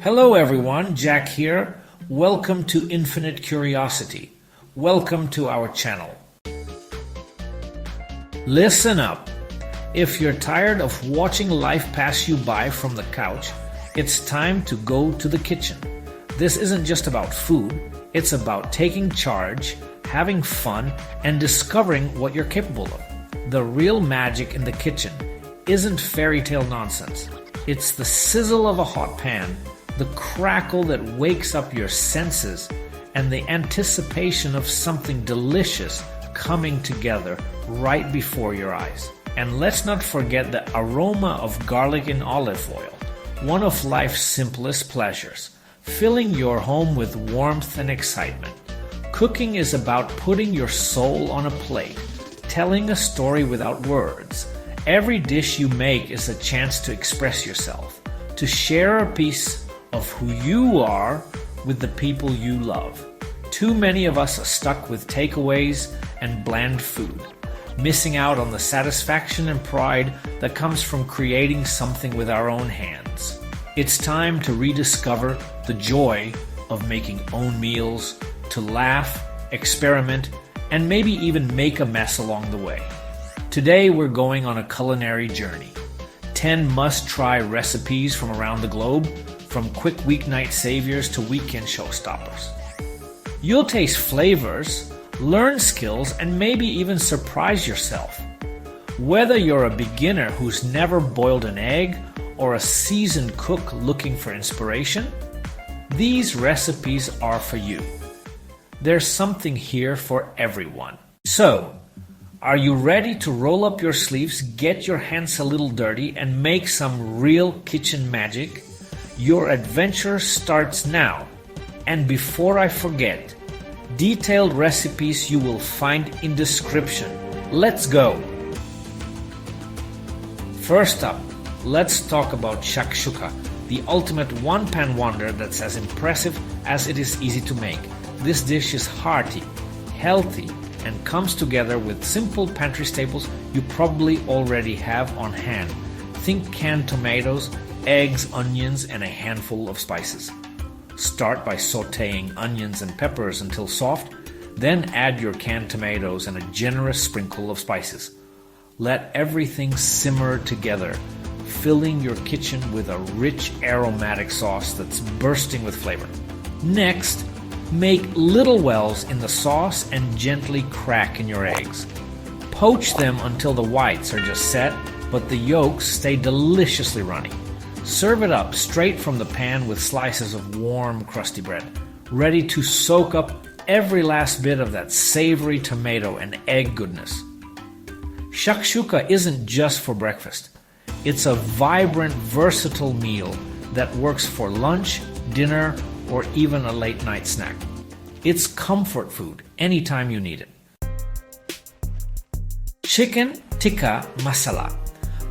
Hello everyone, Jack here. Welcome to Infinite Curiosity. Welcome to our channel. Listen up. If you're tired of watching life pass you by from the couch, it's time to go to the kitchen. This isn't just about food, it's about taking charge, having fun, and discovering what you're capable of. The real magic in the kitchen isn't fairy tale nonsense. It's the sizzle of a hot pan, the crackle that wakes up your senses, and the anticipation of something delicious coming together right before your eyes. And let's not forget the aroma of garlic and olive oil, one of life's simplest pleasures, filling your home with warmth and excitement. Cooking is about putting your soul on a plate, telling a story without words. Every dish you make is a chance to express yourself, to share a piece of who you are with the people you love. Too many of us are stuck with takeaways and bland food, missing out on the satisfaction and pride that comes from creating something with our own hands. It's time to rediscover the joy of making own meals, to laugh, experiment, and maybe even make a mess along the way. Today we're going on a culinary journey. 10 must-try recipes from around the globe, from quick weeknight saviors to weekend showstoppers. You'll taste flavors, learn skills, and maybe even surprise yourself. Whether you're a beginner who's never boiled an egg or a seasoned cook looking for inspiration, these recipes are for you. There's something here for everyone. So, are you ready to roll up your sleeves, get your hands a little dirty, and make some real kitchen magic? Your adventure starts now. And before I forget, detailed recipes you will find in description. Let's go! First up, let's talk about shakshuka, the ultimate one-pan wonder that's as impressive as it is easy to make. This dish is hearty, healthy, and comes together with simple pantry staples you probably already have on hand. Think canned tomatoes, eggs, onions, and a handful of spices. Start by sautéing onions and peppers until soft, then add your canned tomatoes and a generous sprinkle of spices. Let everything simmer together, filling your kitchen with a rich aromatic sauce that's bursting with flavor. Next, make little wells in the sauce and gently crack in your eggs. Poach them until the whites are just set, but the yolks stay deliciously runny. Serve it up straight from the pan with slices of warm, crusty bread, ready to soak up every last bit of that savory tomato and egg goodness. Shakshuka isn't just for breakfast. It's a vibrant, versatile meal that works for lunch, dinner, or even a late-night snack. It's comfort food anytime you need it. Chicken Tikka Masala.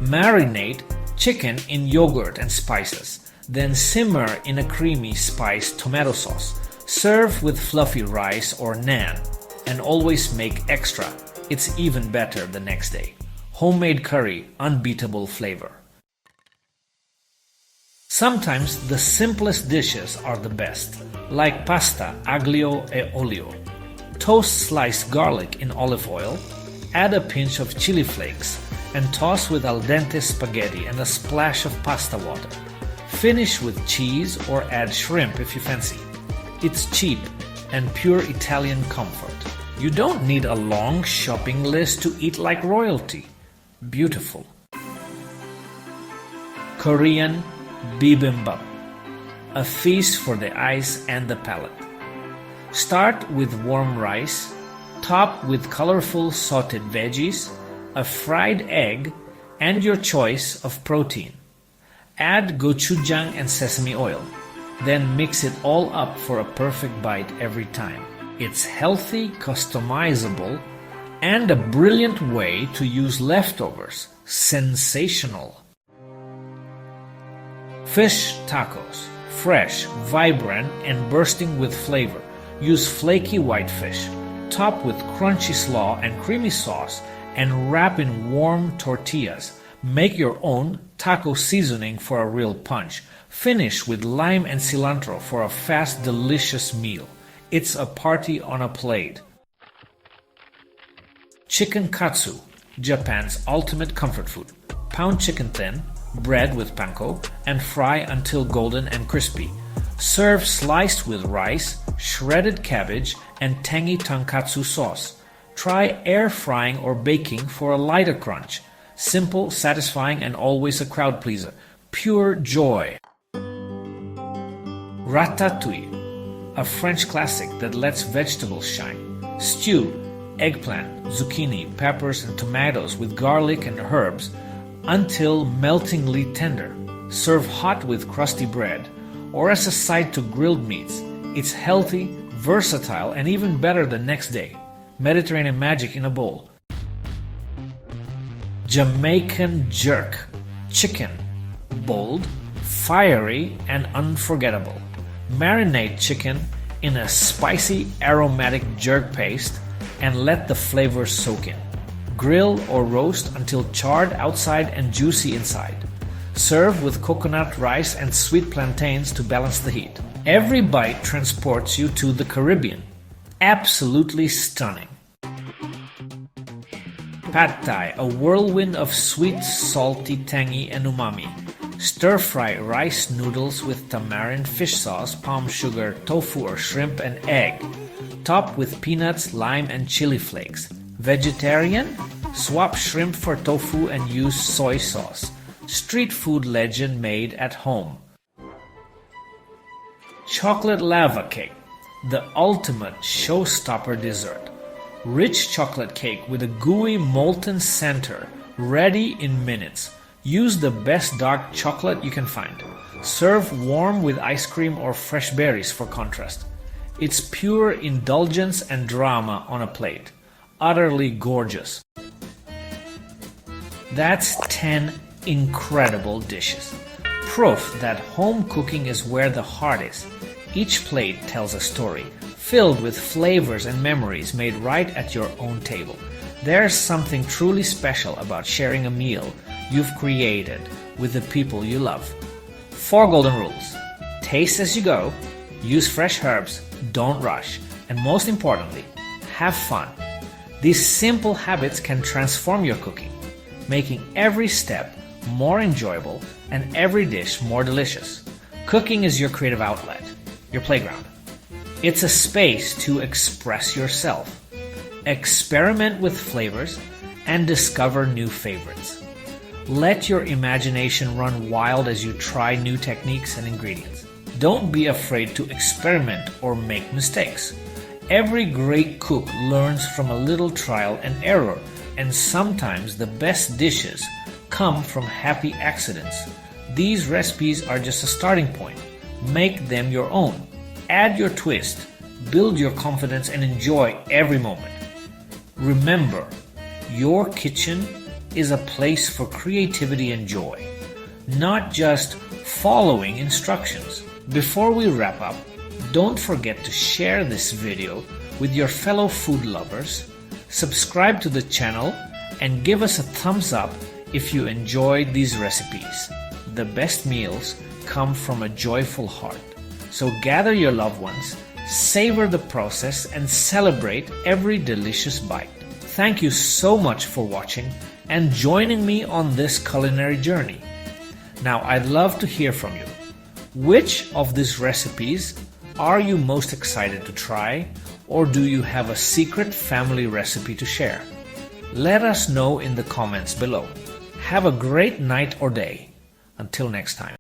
Marinate chicken in yogurt and spices, then simmer in a creamy spiced tomato sauce. Serve with fluffy rice or naan, and always make extra. It's even better the next day. Homemade curry, unbeatable flavor. Sometimes the simplest dishes are the best, like Pasta Aglio e Olio. Toast sliced garlic in olive oil, add a pinch of chili flakes, and toss with al dente spaghetti and a splash of pasta water. Finish with cheese or add shrimp if you fancy. It's cheap and pure Italian comfort. You don't need a long shopping list to eat like royalty. Beautiful. Korean Bibimbap. A feast for the eyes and the palate. Start with warm rice, top with colorful sauteed veggies, a fried egg, and your choice of protein. Add gochujang and sesame oil. Then mix it all up for a perfect bite every time. It's healthy, customizable, and a brilliant way to use leftovers. Sensational. Fish tacos. Fresh, vibrant, and bursting with flavor. Use flaky white fish. Top with crunchy slaw and creamy sauce, and wrap in warm tortillas. Make your own taco seasoning for a real punch. Finish with lime and cilantro for a fast, delicious meal. It's a party on a plate. Chicken Katsu, Japan's ultimate comfort food. Pound chicken thin, bread with panko, and fry until golden and crispy. Serve sliced with rice, shredded cabbage, and tangy tonkatsu sauce. Try air frying or baking for a lighter crunch. Simple, satisfying, and always a crowd pleaser. Pure joy. Ratatouille, a French classic that lets vegetables shine. Stew, eggplant, zucchini, peppers, and tomatoes with garlic and herbs until meltingly tender. Serve hot with crusty bread or as a side to grilled meats. It's healthy, versatile, and even better the next day. Mediterranean magic in a bowl. Jamaican jerk. Chicken. Bold, fiery, and unforgettable. Marinate chicken in a spicy, aromatic jerk paste and let the flavors soak in. Grill or roast until charred outside and juicy inside. Serve with coconut rice and sweet plantains to balance the heat. Every bite transports you to the Caribbean. Absolutely stunning. Pad Thai, a whirlwind of sweet, salty, tangy, and umami. Stir-fry rice noodles with tamarind fish sauce, palm sugar, tofu or shrimp, and egg. Top with peanuts, lime, and chili flakes. Vegetarian? Swap shrimp for tofu and use soy sauce. Street food legend made at home. Chocolate lava cake, the ultimate showstopper dessert. Rich chocolate cake with a gooey molten center, ready in minutes. Use the best dark chocolate you can find. Serve warm with ice cream or fresh berries for contrast. It's pure indulgence and drama on a plate. Utterly gorgeous. That's 10 incredible dishes. Proof that home cooking is where the heart is. Each plate tells a story, filled with flavors and memories made right at your own table. There's something truly special about sharing a meal you've created with the people you love. 4 golden rules. Taste as you go, use fresh herbs, don't rush, and most importantly, have fun. These simple habits can transform your cooking, making every step more enjoyable and every dish more delicious. Cooking is your creative outlet, your playground. It's a space to express yourself, experiment with flavors, and discover new favorites. Let your imagination run wild as you try new techniques and ingredients. Don't be afraid to experiment or make mistakes. Every great cook learns from a little trial and error, and sometimes the best dishes come from happy accidents. These recipes are just a starting point. Make them your own. Add your twist, build your confidence, and enjoy every moment. Remember, your kitchen is a place for creativity and joy, not just following instructions. Before we wrap up, don't forget to share this video with your fellow food lovers, subscribe to the channel, and give us a thumbs up if you enjoyed these recipes. The best meals come from a joyful heart. So gather your loved ones, savor the process, and celebrate every delicious bite. Thank you so much for watching and joining me on this culinary journey. Now I'd love to hear from you. Which of these recipes are you most excited to try, or do you have a secret family recipe to share? Let us know in the comments below. Have a great night or day. Until next time.